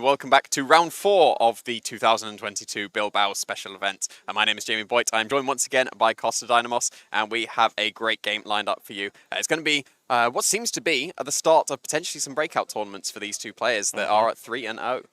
Welcome back to round 4 of the 2022 Bilbao Special Event. My name is Jamie Boyd. I'm joined once again by Costa Dynamos, and we have a great game lined up for you. It's going to be what seems to be at the start of potentially some breakout tournaments for these two players that are at 3-0.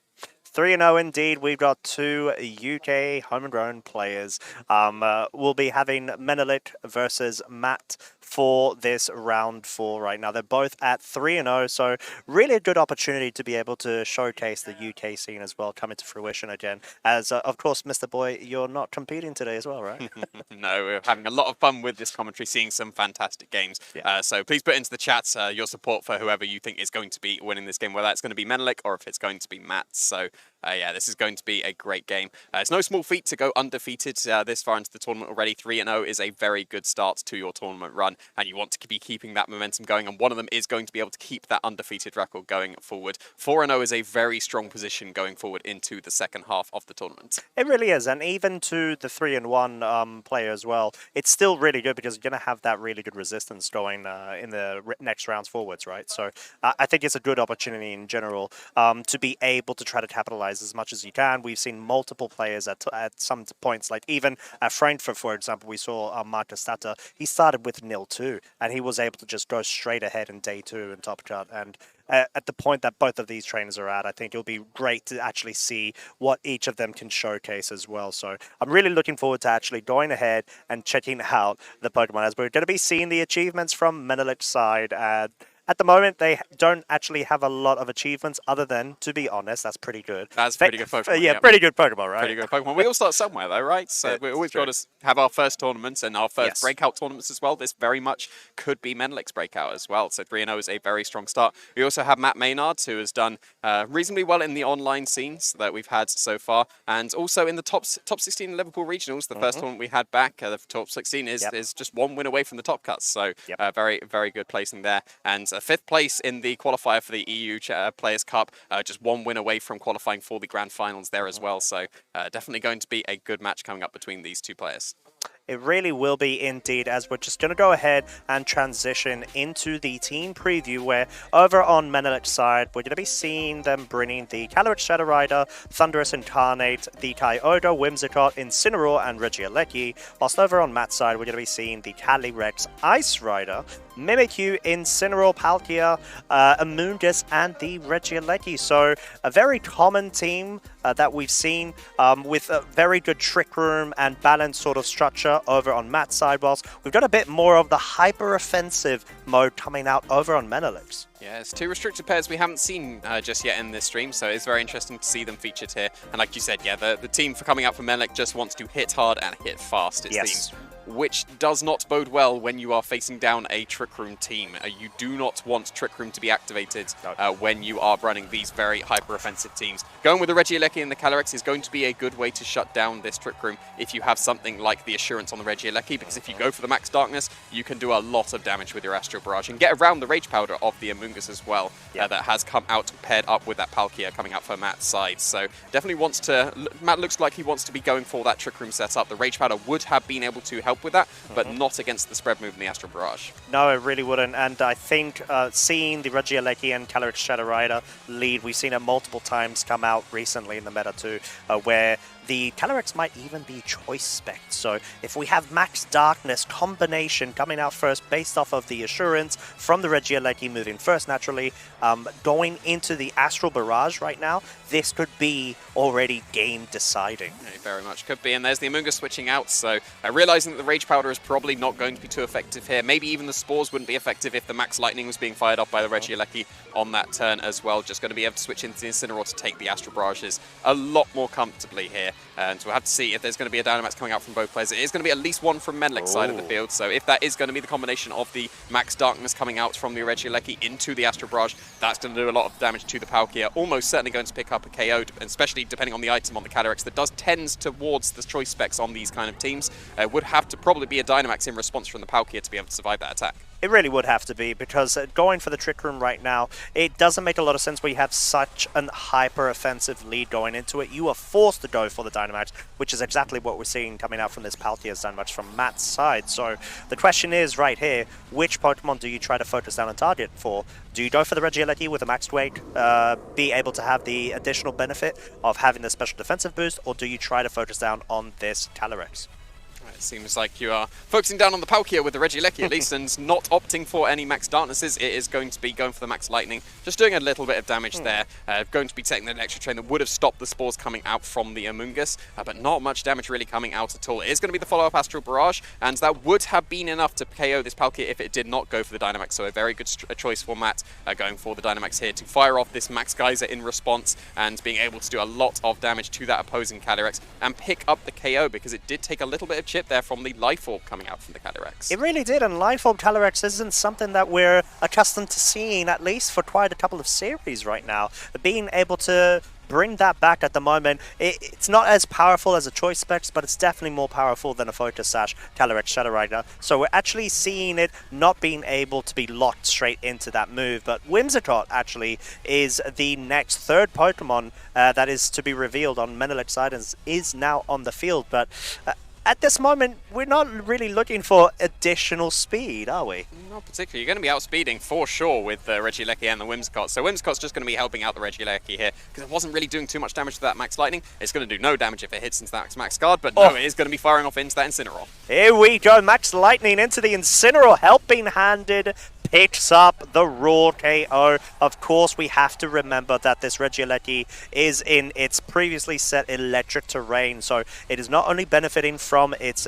3-0 indeed. We've got two UK homegrown players. We'll be having Menelik versus Matt for this round 4 right now. They're both at 3-0, so really a good opportunity to be able to showcase the UK scene as well, come into fruition again. As, of course, Mr. Boy, you're not competing today as well, right? No, we're having a lot of fun with this commentary, seeing some fantastic games. Yeah. So please put into the chat your support for whoever you think is going to be winning this game, whether it's going to be Menelik or if it's going to be Matt. So yeah, this is going to be a great game. It's no small feat to go undefeated this far into the tournament already. 3-0 is a very good start to your tournament run, and you want to be keeping that momentum going, and one of them is going to be able to keep that undefeated record going forward. 4-0 is a very strong position going forward into the second half of the tournament. It really is, and even to the 3-1 player as well, it's still really good because you're going to have that really good resistance going in the next rounds forwards, right? So I think it's a good opportunity in general to be able to try to capitalize as much as you can. We've seen multiple players at some points, like even at Frankfurt, for example, we saw Marcus Stata. He started with 0-2, and he was able to just go straight ahead in day 2 in Top Cut. And at the point that both of these trainers are at, I think it'll be great to actually see what each of them can showcase as well. So I'm really looking forward to actually going ahead and checking out the Pokemon, as we're going to be seeing the achievements from Menelik's side. At the moment, they don't actually have a lot of achievements other than, to be honest, that's pretty good. That's pretty good Pokemon. Yeah, pretty good Pokemon, right? Pretty good Pokemon. We all start somewhere, though, right? So we always got to have our first tournaments and our first breakout tournaments as well. This very much could be Menelik's breakout as well. So 3-0 is a very strong start. We also have Matt Maynard, who has done reasonably well in the online scenes that we've had so far, and also in the top 16 Liverpool regionals. The first tournament we had back, the top 16 is just one win away from the top cuts. So very, very good placing there. And 5th place in the qualifier for the EU Players Cup, just one win away from qualifying for the grand finals there as well. So definitely going to be a good match coming up between these two players. It really will be indeed, as we're just going to go ahead and transition into the team preview, where over on Menelik's side, we're going to be seeing them bringing the Calyrex Shadow Rider, Thunderous Incarnate, the Kyogre, Whimsicott, Incineroar, and Regieleki, whilst over on Matt's side, we're going to be seeing the Calyrex Ice Rider, Mimikyu, Incineroar, Palkia, Amoonguss, and the Regieleki. So a very common team that we've seen with a very good Trick Room and balanced sort of structure over on Matt's side, whilst we've got a bit more of the hyper-offensive mode coming out over on Menelik's. Yeah, it's 2 restricted pairs we haven't seen just yet in this stream, so it's very interesting to see them featured here. And like you said, yeah, the team for coming out from Menelik just wants to hit hard and hit fast, it seems. Which does not bode well when you are facing down a Trick Room team. You do not want Trick Room to be activated when you are running these very hyper-offensive teams. Going with the Regieleki and the Calyrex is going to be a good way to shut down this Trick Room if you have something like the Assurance on the Regieleki, because if you go for the Max Darkness, you can do a lot of damage with your Astral Barrage and get around the Rage Powder of the Amoonguss as well, that has come out paired up with that Palkia coming out for Matt's side. So definitely wants to, Matt looks like he wants to be going for that Trick Room setup. The Rage Powder would have been able to help with that, but not against the spread move in the Astral Barrage. No, it really wouldn't, and I think seeing the Regieleki and Calyrex Shadow Rider lead, we've seen it multiple times come out recently in the meta too, where the Calyrex might even be choice spec. So if we have Max Darkness combination coming out first based off of the Assurance from the Regieleki moving first naturally, going into the Astral Barrage right now, this could be already game deciding. It very much could be, and there's the Amoonguss switching out, so realizing that the Rage Powder is probably not going to be too effective here. Maybe even the Spores wouldn't be effective if the Max Lightning was being fired off by the Regieleki on that turn as well. Just going to be able to switch into the Incineroar to take the Astral Barrages a lot more comfortably here. And we'll have to see if there's going to be a Dynamax coming out from both players. It is going to be at least one from Menelik's side of the field, so if that is going to be the combination of the Max Darkness coming out from the Regieleki into the Astral Barrage, that's going to do a lot of damage to the Palkia. Almost certainly going to pick up a KO, especially depending on the item on the Calyrex that does tends towards the choice specs on these kind of teams. Would have to probably be a Dynamax in response from the Palkia to be able to survive that attack. It really would have to be, because going for the Trick Room right now, it doesn't make a lot of sense where you have such an hyper-offensive lead going into it. You are forced to go for the Dynamax, which is exactly what we're seeing coming out from this Palkia's Dynamax from Matt's side. So the question is right here, which Pokemon do you try to focus down and target for? Do you go for the Regieleki with a maxed weight, be able to have the additional benefit of having the special defensive boost, or do you try to focus down on this Calyrex? It seems like you are focusing down on the Palkia with the Regieleki at least, and not opting for any max darknesses. It is going to be going for the max lightning, just doing a little bit of damage there. Going to be taking the electric train that would have stopped the spores coming out from the Amoonguss, but not much damage really coming out at all. It is going to be the follow-up Astral Barrage, and that would have been enough to KO this Palkia if it did not go for the Dynamax. So a very good choice for Matt, going for the Dynamax here to fire off this Max Geyser in response, and being able to do a lot of damage to that opposing Calyrex and pick up the KO, because it did take a little bit of chip there from the Life Orb coming out from the Calyrex. It really did, and Life Orb Calyrex isn't something that we're accustomed to seeing, at least for quite a couple of series right now. Being able to bring that back at the moment, it's not as powerful as a Choice Specs, but it's definitely more powerful than a Focus Sash Calyrex Shadow Rider. So we're actually seeing it not being able to be locked straight into that move. But Whimsicott actually is the next third Pokemon that is to be revealed on Menelik's side, and is now on the field. But at this moment, we're not really looking for additional speed, are we? Not particularly. You're going to be outspeeding for sure with the Regieleki and the Whimsicott. So Whimsicott's just going to be helping out the Regieleki here, because it wasn't really doing too much damage to that Max Lightning. It's going to do no damage if it hits into that Max Guard, but no, it is going to be firing off into that Incineroar. Here we go, Max Lightning into the Incineroar, helping-handed, picks up the raw KO. Of course, we have to remember that this Regieleki is in its previously set electric terrain, so it is not only benefiting from its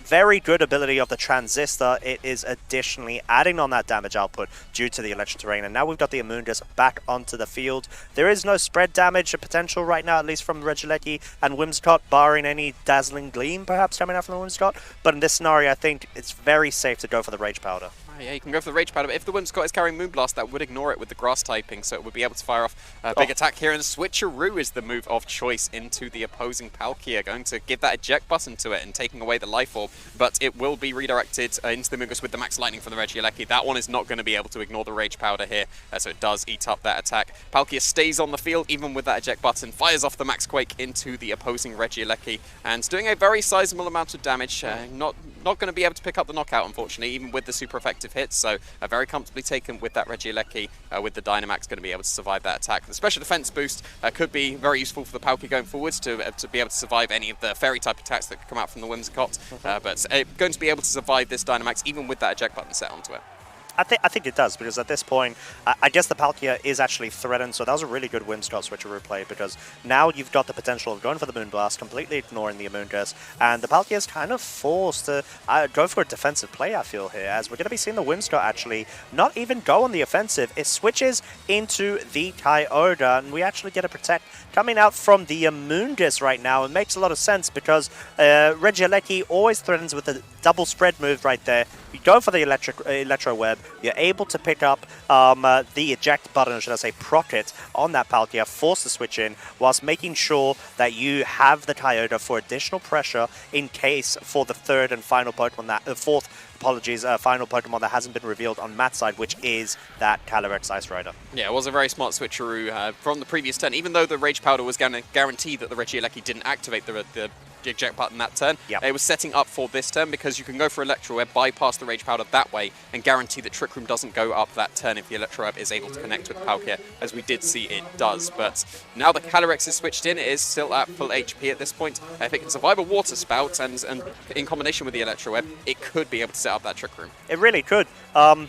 very good ability of the Transistor, it is additionally adding on that damage output due to the electric terrain. And now we've got the Amoonguss back onto the field. There is no spread damage potential right now, at least from Regieleki and Whimsicott, barring any Dazzling Gleam perhaps coming out from the Whimsicott. But in this scenario, I think it's very safe to go for the Rage Powder. Yeah, you can go for the Rage Powder, but if the Whimsicott is carrying Moonblast, that would ignore it with the Grass typing, so it would be able to fire off a big attack here, and Switcheroo is the move of choice into the opposing Palkia, going to give that eject button to it and taking away the Life Orb, but it will be redirected into the Amoonguss with the Max Lightning from the Regieleki. That one is not going to be able to ignore the Rage Powder here, so it does eat up that attack. Palkia stays on the field, even with that eject button, fires off the Max Quake into the opposing Regieleki, and doing a very sizable amount of damage. Not going to be able to pick up the knockout, unfortunately, even with the super effective hits, so very comfortably taken with that Regieleki, with the Dynamax going to be able to survive that attack. The special defense boost could be very useful for the Palkia going forwards to be able to survive any of the fairy type attacks that could come out from the Whimsicott, but going to be able to survive this Dynamax even with that eject button set onto it. I think it does, because at this point, I guess the Palkia is actually threatened, so that was a really good Whimsicott Switcheroo play, because now you've got the potential of going for the Moonblast, completely ignoring the Amoonguss, and the Palkia is kind of forced to go for a defensive play, I feel, here, as we're going to be seeing the Whimsicott actually not even go on the offensive. It switches into the Kyogre, and we actually get a Protect coming out from the Amoonguss right now. It makes a lot of sense, because Regieleki always threatens with a double spread move right there. You go for the Electro Web, you're able to pick up the eject button, or should I say proc it, on that Palkia, force the switch in, whilst making sure that you have the Kyogre for additional pressure in case for the third and final Pokemon, final Pokemon that hasn't been revealed on Matt's side, which is that Calyrex Ice Rider. Yeah, it was a very smart switcheroo from the previous turn, even though the Rage Powder was going to guarantee that the Regieleki didn't activate the eject button that turn. Yep. It was setting up for this turn, because you can go for Electro Web, bypass the Rage Powder that way, and guarantee that Trick Room doesn't go up that turn if the Electro Web is able to connect with Palkia, as we did see it does. But now the Calyrex is switched in, it is still at full HP at this point. If it can survive a Water Spout, and in combination with the Electro Web, it could be able to set up that Trick Room. It really could,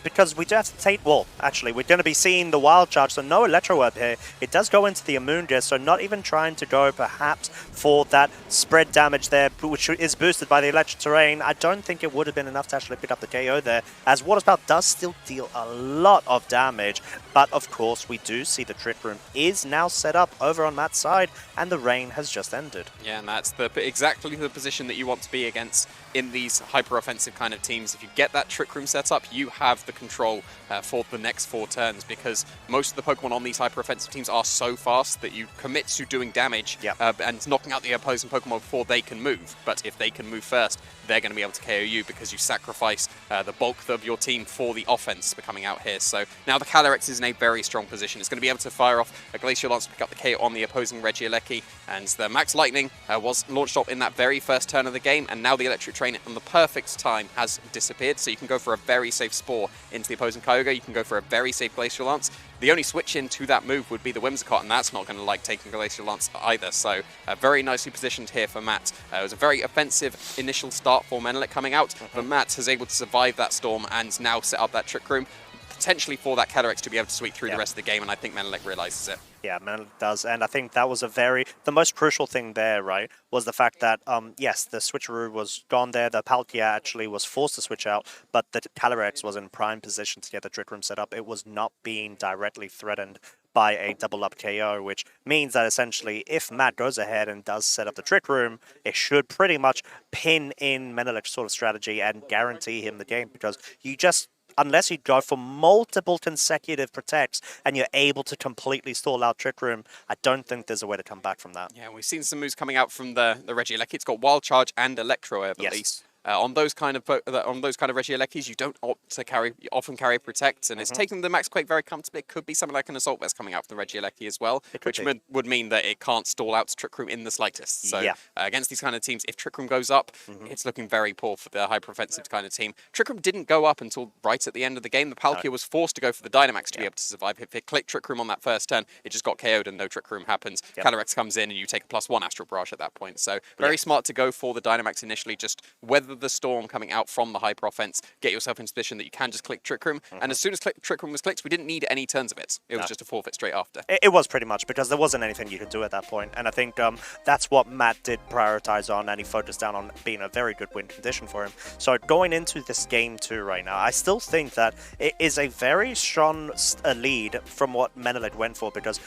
because we do have to take, well, actually, we're going to be seeing the Wild Charge, so no Electro Web here. It does go into the Amoonguss, so not even trying to go perhaps for that spread damage there, which is boosted by the electric terrain. I don't think it would have been enough to actually pick up the KO there, as Water Spout does still deal a lot of damage. But of course, we do see the Trick Room is now set up over on Matt's side, and the rain has just ended. Yeah, and that's exactly the position that you want to be against in these hyper-offensive kind of teams, if you get that Trick Room set up, you have the control for the next 4 turns, because most of the Pokemon on these hyper-offensive teams are so fast that you commit to doing damage and knocking out the opposing Pokemon before they can move. But if they can move first, they're going to be able to KO you because you sacrifice the bulk of your team for the offense coming out here. So now the Calyrex is in a very strong position. It's going to be able to fire off a Glacial Lance to pick up the KO on the opposing Regieleki, and the Max Lightning was launched up in that very first turn of the game, and now the Electric Train on the perfect time has disappeared, so you can go for a very safe Spore into the opposing Kyogre, you can go for a very safe Glacial Lance. The only switch into that move would be the Whimsicott, and that's not going to like taking Glacial Lance either, so very nicely positioned here for Matt. It was a very offensive initial start for Menelik coming out, but Matt has able to survive that storm and now set up that Trick Room, potentially for that Calyrex to be able to sweep through the rest of the game, and I think Menelik realizes it. Yeah, Menelik does, and I think that was the most crucial thing there, right, was the fact that, yes, the switcheroo was gone there, the Palkia actually was forced to switch out, but the Calyrex was in prime position to get the Trick Room set up. It was not being directly threatened by a double-up KO, which means that essentially if Matt goes ahead and does set up the Trick Room, it should pretty much pin in Menelik's sort of strategy and guarantee him the game, because you just, unless you go for multiple consecutive protects and you're able to completely stall out Trick Room, I don't think there's a way to come back from that. Yeah, we've seen some moves coming out from the Regieleki. It's got Wild Charge and Electro Wave at least. On those kind of Regielekis, you don't opt to carry, you often carry Protect, and it's taking the Max Quake very comfortably. It could be something like an Assault Vest coming out from the Regieleki as well, which would mean that it can't stall out Trick Room in the slightest. So against these kind of teams, if Trick Room goes up, it's looking very poor for the hyper-offensive kind of team. Trick Room didn't go up until right at the end of the game. The Palkia was forced to go for the Dynamax to be able to survive. If it clicked Trick Room on that first turn, it just got KO'd and no Trick Room happens. Calyrex comes in and you take a +1 Astral Barrage at that point. So very smart to go for the Dynamax initially, just weather the storm coming out from the hyper offense, get yourself in a position that you can just click Trick Room, and as soon as Trick Room was clicked, we didn't need any turns of it. It was just a forfeit straight after. It was pretty much, because there wasn't anything you could do at that point, and I think that's what Matt did prioritize on, and he focused down on being a very good win condition for him. So going into this game 2 right now, I still think that it is a very strong lead from what Menelik went for, because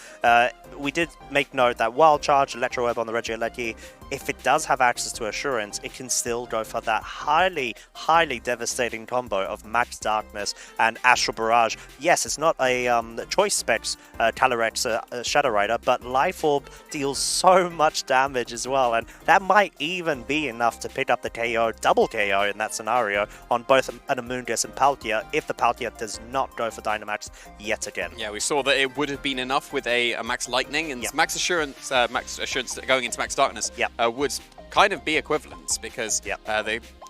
we did make note that Wild Charge, Electro Web on the Regieleki, if it does have access to Assurance, it can still go for that highly devastating combo of Max Darkness and Astral Barrage. Yes, it's not a choice specs Calyrex Shadow Rider, but Life Orb deals so much damage as well, and that might even be enough to pick up the KO, double KO in that scenario on both an Amoonguss and Palkia, if the Palkia does not go for Dynamax yet again. Yeah, we saw that it would have been enough with a Max Lightning, and Max Assurance going into Max Darkness would kind of be equivalent, because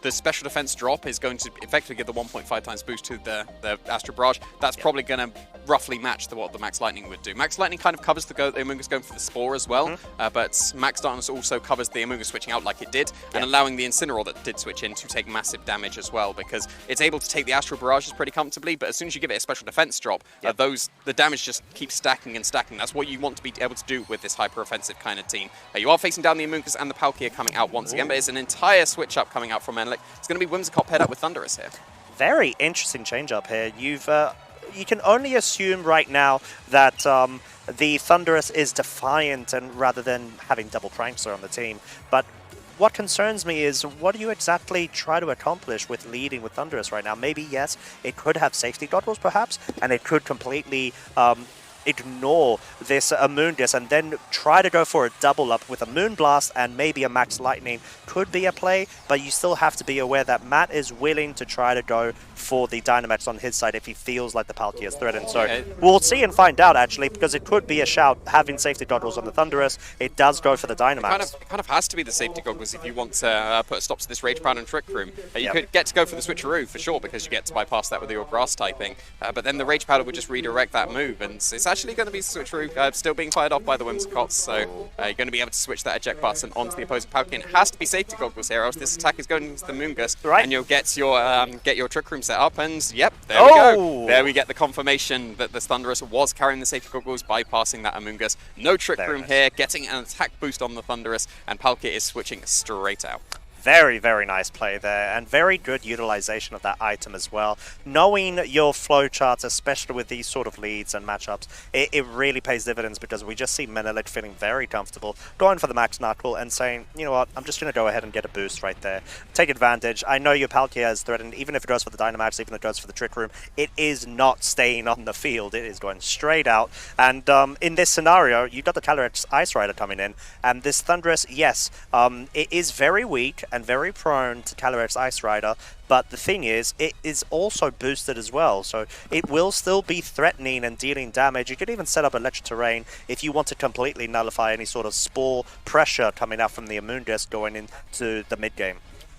the special defense drop is going to effectively give the 1.5 times boost to the Astral Barrage. That's probably going to roughly match what the Max Lightning would do. Max Lightning kind of covers the Amoonguss going for the Spore as well, but Max Darkness also covers the Amoonguss switching out like it did, and allowing the Incineroar that did switch in to take massive damage as well, because it's able to take the Astral Barrages pretty comfortably, but as soon as you give it a special defense drop, the damage just keeps stacking and stacking. That's what you want to be able to do with this hyper-offensive kind of team. You are facing down the Amoonguss and the Palkia coming out once again, but it's an entire switch-up coming out from Menelik. It's going to be Whimsicott paired up with Thundurus here. Very interesting change-up here. You can only assume right now that the Thundurus is defiant, and rather than having double Prankster on the team. But what concerns me is, what do you exactly try to accomplish with leading with Thundurus right now? Maybe, yes, it could have safety goggles perhaps, and it could completely ignore this Amoonguss and then try to go for a double up with a Moonblast, and maybe a Max Lightning could be a play, but you still have to be aware that Matt is willing to try to go for the Dynamax on his side if he feels like the Palkia is threatened. So we'll see and find out, actually, because it could be a shout having safety goggles on the Thundurus. It does go for the Dynamax. It kind of has to be the safety goggles if you want to put a stop to this Rage Powder and Trick Room. You could get to go for the Switcheroo for sure, because you get to bypass that with your Grass typing, but then the Rage Powder would just redirect that move, and it's actually going to be Switcheroo still being fired off by the Whimsicott, so you're going to be able to switch that eject button onto the opposing Palkia. It has to be safety goggles here, else this attack is going into the Moonguss, and you'll get your Trick Room set up, and yep, there we go. There we get the confirmation that the Thundurus was carrying the safety goggles, bypassing that Amoonguss. No Trick Room here, getting an attack boost on the Thundurus, and Palkia is switching straight out. Very, very nice play there, and very good utilization of that item as well. Knowing your flowcharts, especially with these sort of leads and matchups, it really pays dividends, because we just see Menelik feeling very comfortable, going for the max knuckle and saying, you know what, I'm just going to go ahead and get a boost right there. Take advantage. I know your Palkia is threatened, even if it goes for the Dynamax, even if it goes for the Trick Room, it is not staying on the field. It is going straight out. And in this scenario, you've got the Calyrex Ice Rider coming in, and this Thundurus, yes, it is very weak and very prone to Calyrex Ice Rider, but the thing is, it is also boosted as well, so it will still be threatening and dealing damage. You could even set up Electric Terrain if you want to completely nullify any sort of Spore pressure coming out from the Amoonguss going into the mid-game.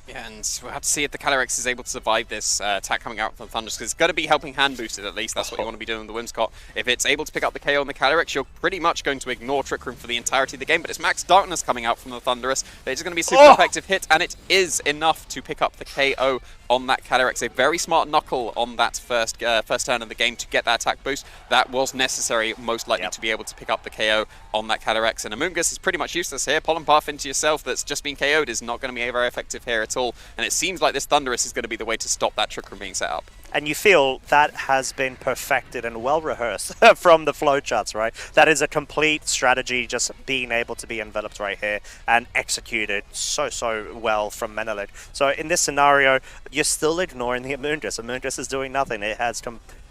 Yeah, and we'll have to see if the Calyrex is able to survive this attack coming out from Thundurus, because it's going to be helping hand boosted at least. That's what you want to be doing with the Whimsicott. If it's able to pick up the KO on the Calyrex, you're pretty much going to ignore Trick Room for the entirety of the game, but it's Max Darkness coming out from the Thundurus. It's going to be a super effective hit, and it is enough to pick up the KO on that Calyrex. A very smart knuckle on that first turn of the game to get that attack boost. That was necessary, most likely, to be able to pick up the KO on that Calyrex. And Amoonguss is pretty much useless here. Pollen Path into yourself that's just been KO'd is not going to be very effective here at all. And it seems like this Thundurus is going to be the way to stop that Trick Room being set up. And you feel that has been perfected and well rehearsed from the flowcharts, right? That is a complete strategy just being able to be enveloped right here and executed so well from Menelik. So in this scenario, you're still ignoring the Amoonguss. Amoonguss is doing nothing. It has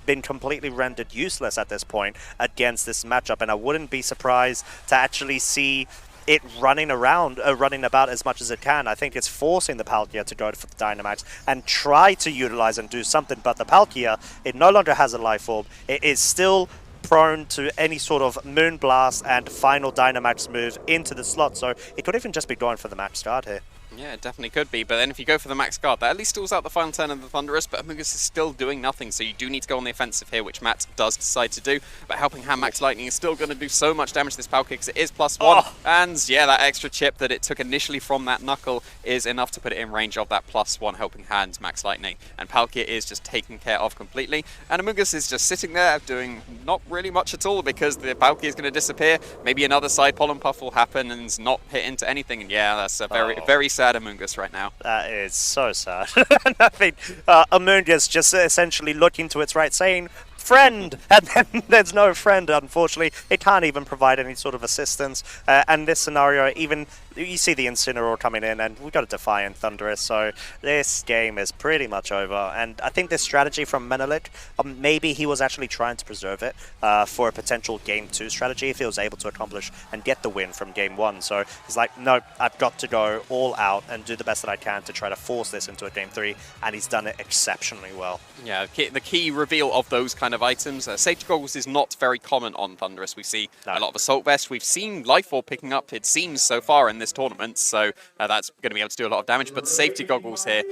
been completely rendered useless at this point against this matchup, and I wouldn't be surprised to actually see it running about as much as it can. I think it's forcing the Palkia to go for the Dynamax and try to utilize and do something, but the Palkia, it no longer has a Life Orb. It is still prone to any sort of Moonblast and final Dynamax move into the slot, so it could even just be going for the Max Guard here. Yeah, it definitely could be, but then if you go for the Max Guard, that at least stalls out the final turn of the Thundurus, but Amoonguss is still doing nothing, so you do need to go on the offensive here, which Matt does decide to do, but Helping Hand Max Lightning is still going to do so much damage to this Palkia because it is +1, and yeah, that extra chip that it took initially from that Knuckle is enough to put it in range of that +1 Helping Hand Max Lightning, and Palkia is just taken care of completely, and Amoonguss is just sitting there doing not really much at all because the Palkia is going to disappear, maybe another side Pollen Puff will happen and not hit into anything, and yeah, that's a very sad Amoonguss right now. That is so sad. I think Amoonguss just essentially looking to its right saying, friend, and then there's no friend, unfortunately. It can't even provide any sort of assistance, and this scenario, even you see the Incineroar coming in, and we've got a Defiant Thundurus, so this game is pretty much over. And I think this strategy from Menelik, maybe he was actually trying to preserve it for a potential Game 2 strategy if he was able to accomplish and get the win from Game 1. So he's like, no, I've got to go all out and do the best that I can to try to force this into a Game 3, and he's done it exceptionally well. Yeah, the key reveal of those kind of items, Safety Goggles is not very common on Thundurus. We see a lot of Assault Vest, we've seen Life Orb picking up, it seems, so far in this tournament, so that's going to be able to do a lot of damage, but Safety Goggles here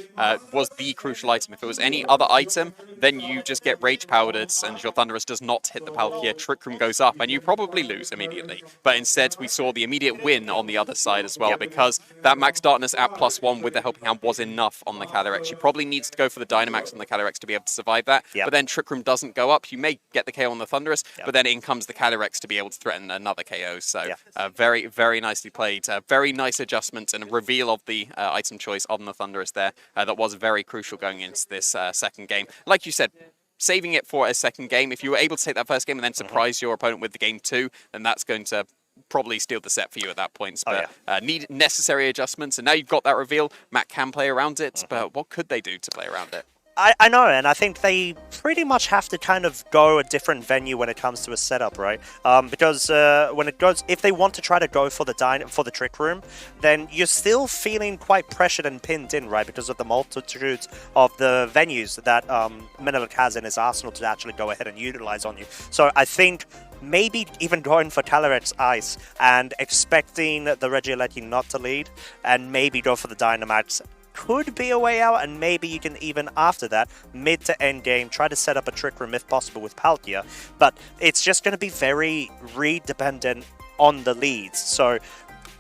was the crucial item. If it was any other item, then you just get Rage Powdered and your Thundurus does not hit the Palkia, Trick Room goes up, and you probably lose immediately. But instead, we saw the immediate win on the other side as well, because that Max Darkness at +1 with the Helping Hand was enough on the Calyrex. You probably needs to go for the Dynamax on the Calyrex to be able to survive that, but then Trick Room doesn't go up. You may get the KO on the Thundurus, but then in comes the Calyrex to be able to threaten another KO. So very nicely played. Very nice adjustment and a reveal of the item choice on the Thundurus there. That was very crucial going into this second game. Like you said, saving it for a second game. If you were able to take that first game and then surprise your opponent with the Game 2, then that's going to probably steal the set for you at that point. But need necessary adjustments, and now you've got that reveal. Matt can play around it, but what could they do to play around it? I know, and I think they pretty much have to kind of go a different venue when it comes to a setup, right? Because if they want to try to go for the Trick Room, then you're still feeling quite pressured and pinned in, right? Because of the multitudes of the venues that Menelik has in his arsenal to actually go ahead and utilize on you. So I think maybe even going for Calyrex Ice and expecting the Regieleki not to lead, and maybe go for the Dynamax could be a way out, and maybe you can even after that, mid to end game, try to set up a Trick Room if possible with Palkia, but it's just going to be very read dependent on the leads. So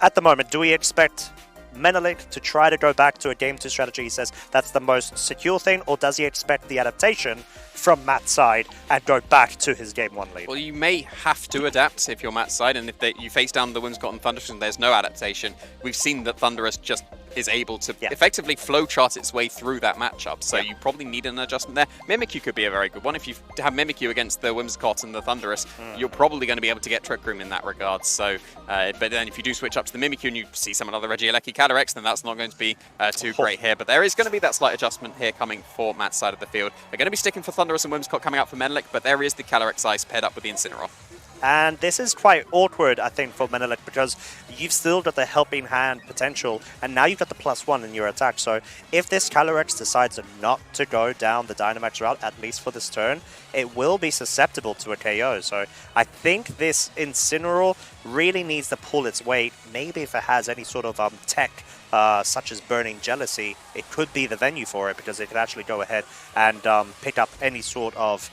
at the moment, do we expect Menelik to try to go back to a Game 2 strategy? He says that's the most secure thing, or does he expect the adaptation from Matt's side and go back to his Game 1 lead? Well, you may have to adapt if you're Matt's side, and if you face down the Whimsicott and Thundurus and there's no adaptation, we've seen that Thundurus just is able to effectively flowchart its way through that matchup. So you probably need an adjustment there. Mimikyu could be a very good one. If you have Mimikyu against the Whimsicott and the Thunderous, you're probably going to be able to get Trick Room in that regard. So, but then if you do switch up to the Mimikyu and you see some another Regieleki Calyrex, then that's not going to be too great here. But there is going to be that slight adjustment here coming for Matt's side of the field. They're going to be sticking for Thunderous and Whimsicott coming out for Menelik, but there is the Calyrex Ice paired up with the Incineroar. And this is quite awkward, I think, for Menelik, because you've still got the helping hand potential, and now you've got the +1 in your attack. So if this Calyrex decides not to go down the Dynamax route, at least for this turn, it will be susceptible to a KO. So I think this Incineroar really needs to pull its weight. Maybe if it has any sort of tech, such as Burning Jealousy, it could be the venue for it, because it could actually go ahead and pick up any sort of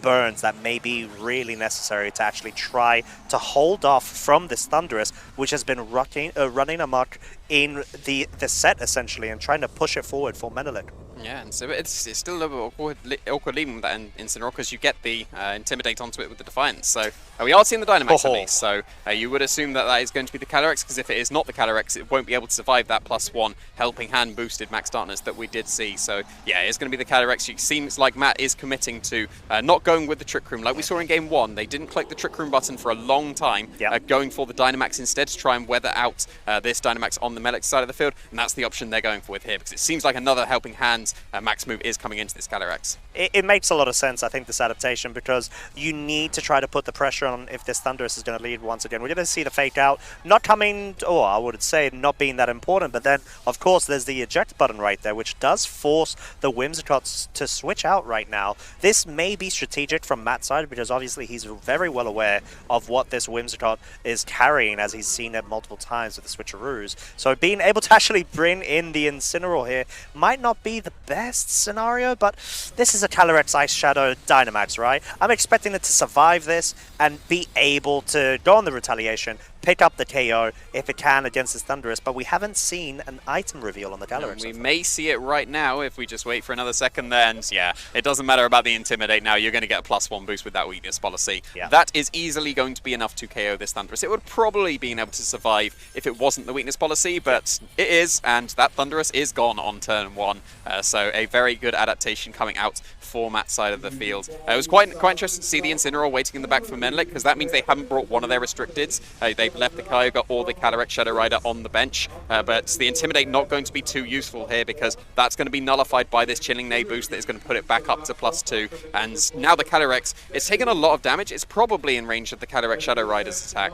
burns that may be really necessary to actually try to hold off from this Thunderous, which has been running amok in the set, essentially, and trying to push it forward for Menelik. Yeah, and so it's still a little bit awkward leaving with that Incineroar, because you get the Intimidate onto it with the Defiance. So we are seeing the Dynamax at least, so you would assume that that is going to be the Calyrex, because if it is not the Calyrex, it won't be able to survive that +1 helping hand boosted Max Darkness that we did see. So yeah, it's going to be the Calyrex. It seems like Matt is committing to not going with the Trick Room. Like we saw in Game 1, they didn't click the Trick Room button for a long time, going for the Dynamax instead to try and weather out this Dynamax on the Menelik side of the field, and that's the option they're going for with here, because it seems like another helping hand max move is coming into this Calyrex. It makes a lot of sense, I think, this adaptation, because you need to try to put the pressure on if this Thunderous is going to lead once again. We're going to see the fake out, not coming, or I would say not being that important, but then, of course, there's the eject button right there, which does force the Whimsicott to switch out right now. This may be strategic from Matt's side, because obviously he's very well aware of what this Whimsicott is carrying, as he's seen it multiple times with the switcheroos. So being able to actually bring in the Incineroar here might not be the best scenario, but this is a Calyrex Ice Shadow Dynamax, right? I'm expecting it to survive this and be able to go on the retaliation, pick up the KO if it can against this Thunderous, but we haven't seen an item reveal on the Calyrex. We may see it right now if we just wait for another second there, and yeah, it doesn't matter about the Intimidate now, you're going to get a +1 boost with that weakness policy. That is easily going to be enough to KO this Thunderous. It would probably be able to survive if it wasn't the weakness policy, but it is, and that Thunderous is gone on turn 1, so a very good adaptation coming out for Matt's side of the field. It was quite interesting to see the Incineroar waiting in the back for Menelik, because that means they haven't brought one of their restricteds. They've left the Kyogre or the Calyrex Shadow Rider on the bench, but the Intimidate not going to be too useful here, because that's going to be nullified by this Chilling Neigh boost that is going to put it back up to +2. And now the Calyrex, it's taken a lot of damage. It's probably in range of the Calyrex Shadow Rider's attack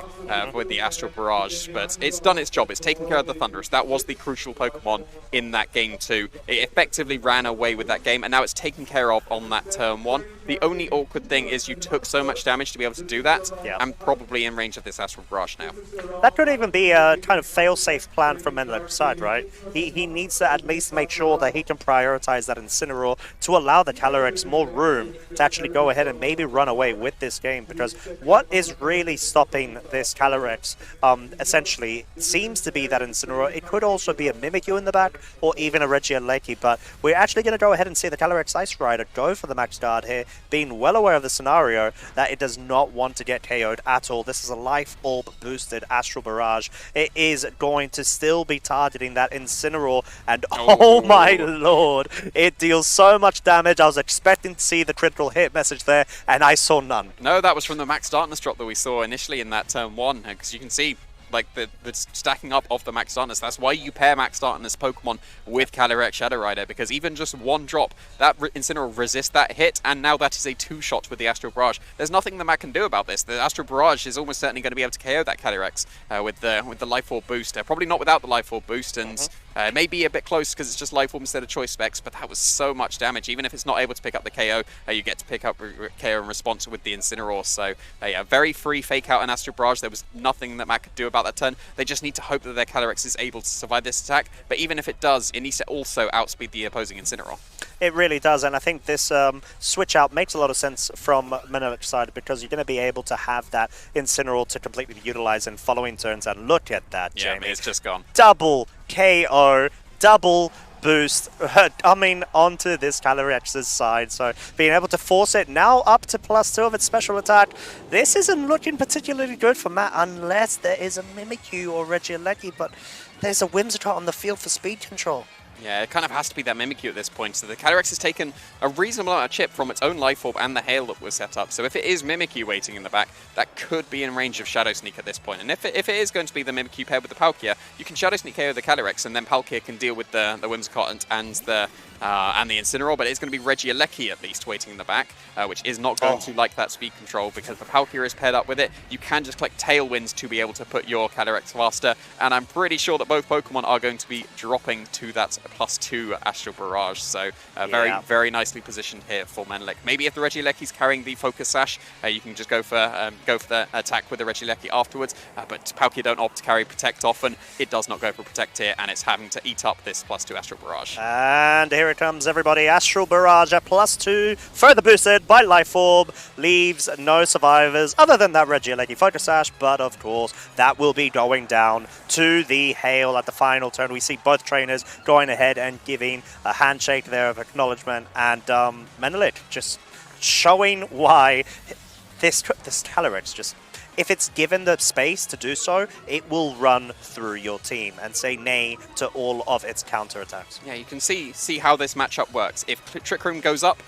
with the Astral Barrage, but it's done its job. It's taken care of the Thunderous. That was the crucial Pokemon in that game 2. It effectively ran away with that game, and now it's taken care of on that turn 1. The only awkward thing is you took so much damage to be able to do that, and probably in range of this Astral Barrage now. That could even be a kind of fail-safe plan from Menelik's side, right? He needs to at least make sure that he can prioritize that Incineroar to allow the Calyrex more room to actually go ahead and maybe run away with this game, because what is really stopping this Calyrex essentially seems to be that Incineroar. It could also be a Mimikyu in the back, or even a Regieleki, but we're actually going to go ahead and see the Calyrex Ice Rider go for the max guard here, being well aware of the scenario that it does not want to get KO'd at all. This is a Life Orb boosted Astral Barrage. It is going to still be targeting that Incineroar, and oh my lord, it deals so much damage. I was expecting to see the critical hit message there, and I saw none. No, that was from the Max Darkness drop that we saw initially in that turn 1, because you can see like the stacking up of the Max Darkness. That's why you pair Max Darkness Pokemon with Calyrex Shadow Rider, because even just one drop, that Incineroar resists that hit, and now that is a 2-shot with the Astral Barrage. There's nothing the Matt can do about this. The Astral Barrage is almost certainly going to be able to KO that Calyrex with the Life Orb boost. Probably not without the Life Orb boost, and it may be a bit close because it's just Life Orb instead of Choice Specs, but that was so much damage. Even if it's not able to pick up the KO, you get to pick up KO in response with the Incineroar. So yeah, very free fake out and Astral Barrage. There was nothing that Matt could do about that turn. They just need to hope that their Calyrex is able to survive this attack, but even if it does, it needs to also outspeed the opposing Incineroar. It really does, and I think this switch out makes a lot of sense from Menelik's side, because you're going to be able to have that Incineroar to completely utilize in following turns, and look at that, Jamie. Yeah, it's just gone. Double KO, double boost coming onto this Calyrex's side. So being able to force it now up to +2 of its special attack. This isn't looking particularly good for Matt unless there is a Mimikyu or Regieleki, but there's a Whimsicott on the field for speed control. Yeah, it kind of has to be that Mimikyu at this point. So the Calyrex has taken a reasonable amount of chip from its own Life Orb and the Hail that was set up. So if it is Mimikyu waiting in the back, that could be in range of Shadow Sneak at this point. And if it is going to be the Mimikyu paired with the Palkia, you can Shadow Sneak KO the Calyrex, and then Palkia can deal with the Whimsicott and the Incineroar, but it's going to be Regieleki at least waiting in the back, which is not going to like that speed control because the Palkia is paired up with it. You can just click Tailwinds to be able to put your Calyrex faster, and I'm pretty sure that both Pokemon are going to be dropping to that +2 Astral Barrage, so very nicely positioned here for Menelik. Maybe if the Regieleki's carrying the Focus Sash, you can just go for the attack with the Regieleki afterwards, but Palkia don't opt to carry Protect often. It does not go for Protect here, and it's having to eat up this +2 Astral Barrage. And here it comes, everybody. Astral Barrage at +2, further boosted by Life Orb, leaves no survivors other than that Regieleki Focus Sash, but of course that will be going down to the Hail at the final turn. We see both trainers going ahead and giving a handshake there of acknowledgement, and Menelik just showing why this Calyrex just, if it's given the space to do so, it will run through your team and say nay to all of its counterattacks. Yeah, you can see how this matchup works. If Trick Room goes up,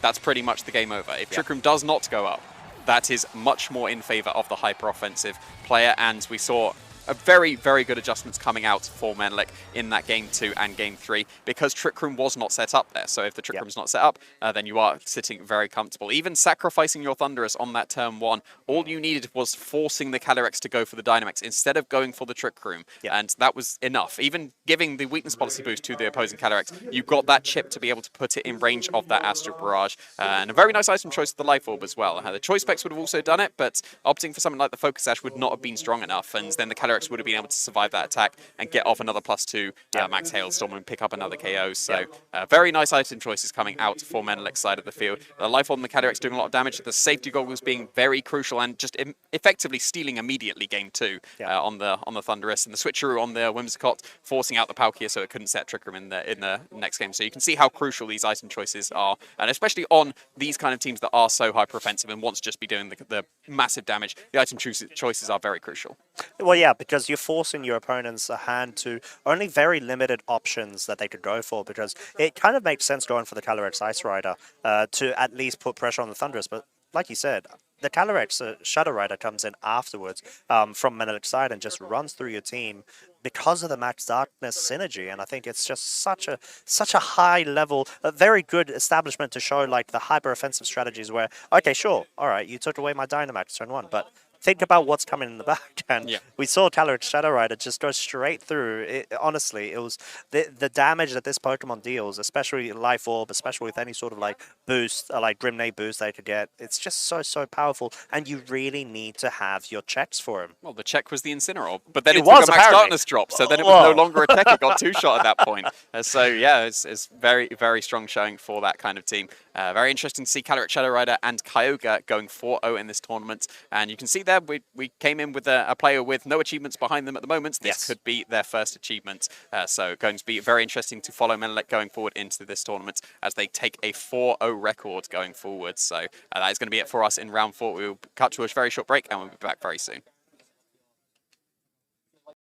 that's pretty much the game over. If Trick Room does not go up, that is much more in favor of the hyper-offensive player, and we saw a very good adjustments coming out for Menelik in that Game 2 and Game 3 because Trick Room was not set up there. So if the Trick Room's not set up, then you are sitting very comfortable. Even sacrificing your Thunderous on that turn 1, all you needed was forcing the Calyrex to go for the Dynamax instead of going for the Trick Room. And that was enough. Even giving the Weakness Policy boost to the opposing Calyrex, you got that chip to be able to put it in range of that Astral Barrage. And a very nice item choice with the Life Orb as well. The Choice Specs would have also done it, but opting for something like the Focus Sash would not have been strong enough, and then the Calyrex would have been able to survive that attack and get off another +2 Max Hailstorm and pick up another KO. So very nice item choices coming out for Menelik's side of the field. The Life Orb and the Calyrex doing a lot of damage. The Safety Goggles being very crucial and just effectively stealing immediately Game 2 on the Thunderous, and the Switcheroo on the Whimsicott forcing out the Palkia so it couldn't set Trick Room in the next game. So you can see how crucial these item choices are, and especially on these kind of teams that are so hyper-offensive and wants to just be doing the massive damage, the item choices are very crucial. Well, yeah, because you're forcing your opponent's hand to only very limited options that they could go for, because it kind of makes sense going for the Calyrex Ice Rider to at least put pressure on the Thunderous, but like you said, the Calyrex Shadow Rider comes in afterwards from Menelik's side and just runs through your team because of the Max Darkness synergy, and I think it's just such a high level, a very good establishment to show like the hyper offensive strategies where, okay, sure, all right, you took away my Dynamax turn 1, but think about what's coming in the back, and we saw Calyrex Shadow Rider just go straight through. Honestly, it was the damage that this Pokemon deals, especially Life Orb, especially with any sort of like boost, like Grimnate boost they could get. It's just so powerful, and you really need to have your checks for him. Well, the check was the Incineroar, but then it took a Max Darkness drop, so then it was no longer a tech. It got 2-shot at that point. So yeah, it's very strong showing for that kind of team. Very interesting to see Calyrex Shadow Rider and Kyogre going 4-0 in this tournament, and you can see there we came in with a player with no achievements behind them at the moment. This could be their first achievement, so going to be very interesting to follow Menelik going forward into this tournament as they take a 4-0 record going forward. So that is going to be it for us in round 4. We will cut to a very short break and we'll be back very soon.